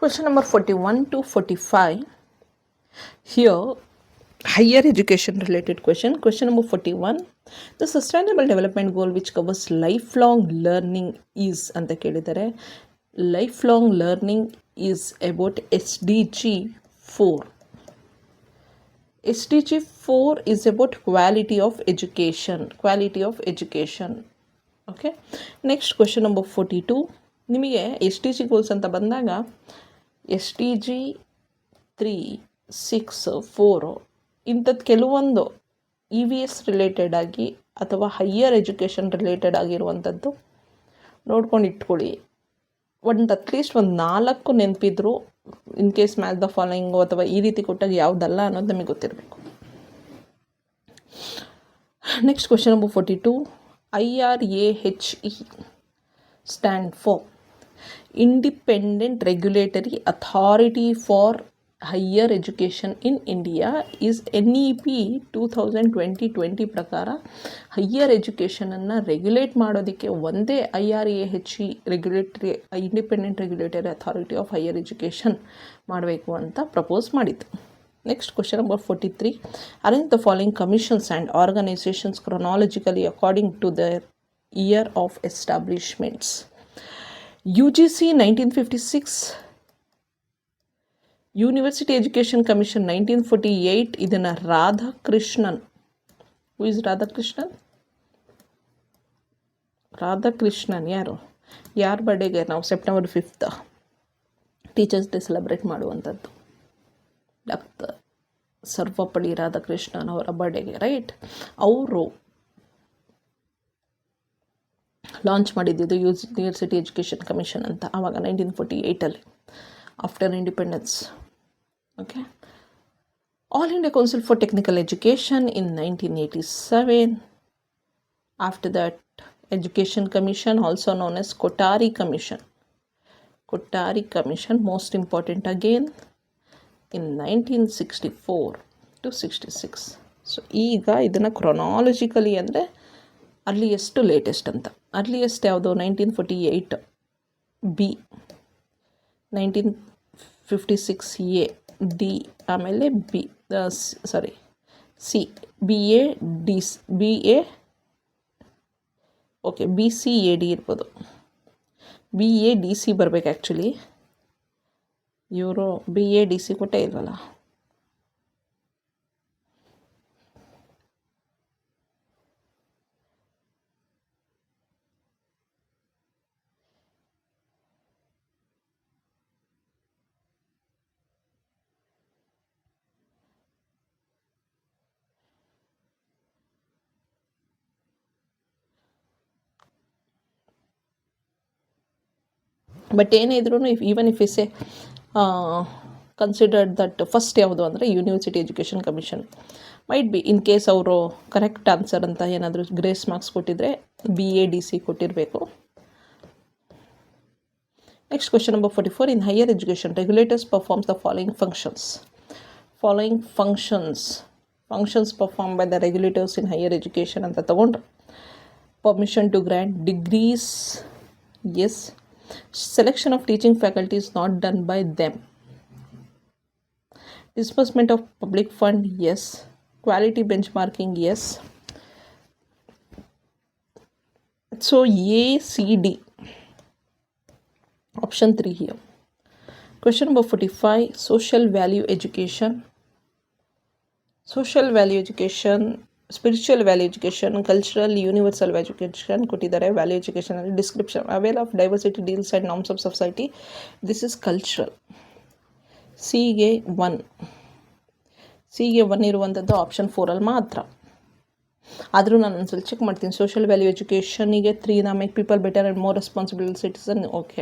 Question number 41 to 45. Here, higher education related question. Question number 41. The sustainable development goal which covers lifelong learning is ಅಂತ ಕೇಳಿದ್ದಾರೆ. Lifelong learning is about SDG 4. SDG 4 is about quality of education. Quality of education. Okay. Next question number 42. ನಿಮಗೆ SDG goals ಅಂತ ಬಂದಾಗ SDG 3, 6, 4 ಇಂಥದ್ದು ಕೆಲವೊಂದು EVS related ಆಗಿ ಅಥವಾ higher education related ಆಗಿರುವಂಥದ್ದು ನೋಡ್ಕೊಂಡು ಇಟ್ಕೊಳ್ಳಿ. ಅಟ್ಲೀಸ್ಟ್ ಒಂದು 4 ನೆನಪಿದ್ರು in case match the following ಅಥವಾ ಈ ರೀತಿ ಕೊಟ್ಟಾಗ ಯಾವುದಲ್ಲ ಅನ್ನೋದು ನಮಗೆ ಗೊತ್ತಿರಬೇಕು. Next question number 42. IRAHE stand for Independent Regulatory Authority for Higher Education in India is NEP 2020 ಪ್ರಕಾರ ಹೈಯರ್ ಎಜುಕೇಷನನ್ನು ರೆಗ್ಯುಲೇಟ್ ಮಾಡೋದಕ್ಕೆ ಒಂದೇ IRAHE regulatory independent regulatory authority of higher education ಮಾಡಬೇಕು ಅಂತ ಪ್ರಪೋಸ್ ಮಾಡಿತ್ತು. Next question number 43. Arrange the following commissions and organisations chronologically according to their year of establishments. UGC 1956, University Education Commission 1948. ಇದನ್ನು Radhakrishnan. Who is Radhakrishnan? Radhakrishnan ಯಾರ ಬರ್ಡೇಗೆ ನಾವು September 5th teachers day celebrate ಮಾಡುವಂಥದ್ದು? Doctor Sarvepalli Radhakrishnan ಅವರ ಬರ್ಡೇಗೆ, ರೈಟ್? ಅವರು ಲಾಂಚ್ ಮಾಡಿದ್ದು ಯೂನಿವರ್ಸಿಟಿ ಎಜುಕೇಷನ್ ಕಮಿಷನ್ ಅಂತ ಆವಾಗ 1948 after independence. Okay. All India council for technical education in 1987. After that education commission also known as Kothari commission. Kothari commission most important again in 1964 to 66. So ಈಗ ಇದನ್ನು chronologically ಅಂದರೆ earliest to latest ಅಂತ. Earliest ಯಾವುದು? 1948 B, 1956 A, D, ಆಮೇಲೆ B C, B A D, B A okay B C A D ಇರ್ಬೋದು. B A D C ಬರಬೇಕು actually. ಇವರು B A D C ಕೊಟ್ಟೇ ಇಲ್ವಲ್ಲ. ಬಟ್ ಏನೇ ಇದ್ರೂ even if is a considered that first ಯಾವುದು ಅಂದರೆ university education commission might be in case ಅವರು ಕರೆಕ್ಟ್ ಆನ್ಸರ್ ಅಂತ ಏನಾದರೂ ಗ್ರೇಸ್ ಮಾರ್ಕ್ಸ್ ಕೊಟ್ಟಿದ್ರೆ ಬಿ ಎ ಡಿ ಸಿ ಕೊಟ್ಟಿರಬೇಕು. Next question number 44. In higher education regulators performs the following functions. Functions perform by the regulators in higher education ಅಂತ ತಗೊಂಡ್ರೆ permission to grant degrees, yes. Selection of teaching faculty is not done by them. Disbursement of public fund, yes. Quality benchmarking, yes. So A, C, D. Option 3 here. Question number 45. Social value education. Social value education, spiritual value education, cultural universal value education ಕೊಟ್ಟಿದ್ದಾರೆ. Value ಎಜುಕೇಷನಲ್ಲಿ description avail of diversity deals and norms of society. This is cultural. ಸಿಗೆ 1 ಇರುವಂಥದ್ದು option 4 ಮಾತ್ರ. ಆದರೂ ನಾನು ಒಂದ್ಸಲ check ಮಾಡ್ತೀನಿ. Social value ಎಜುಕೇಷನಿಗೆ 3 make people better and more responsible citizen, okay.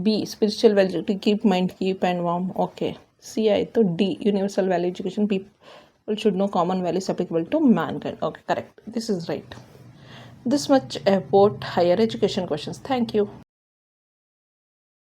B spiritual value to keep mind keep and warm, okay. C ಆಯಿತು. D universal value education people should know common values applicable to mankind. Okay, correct. This is right. This much about higher education questions. Thank you.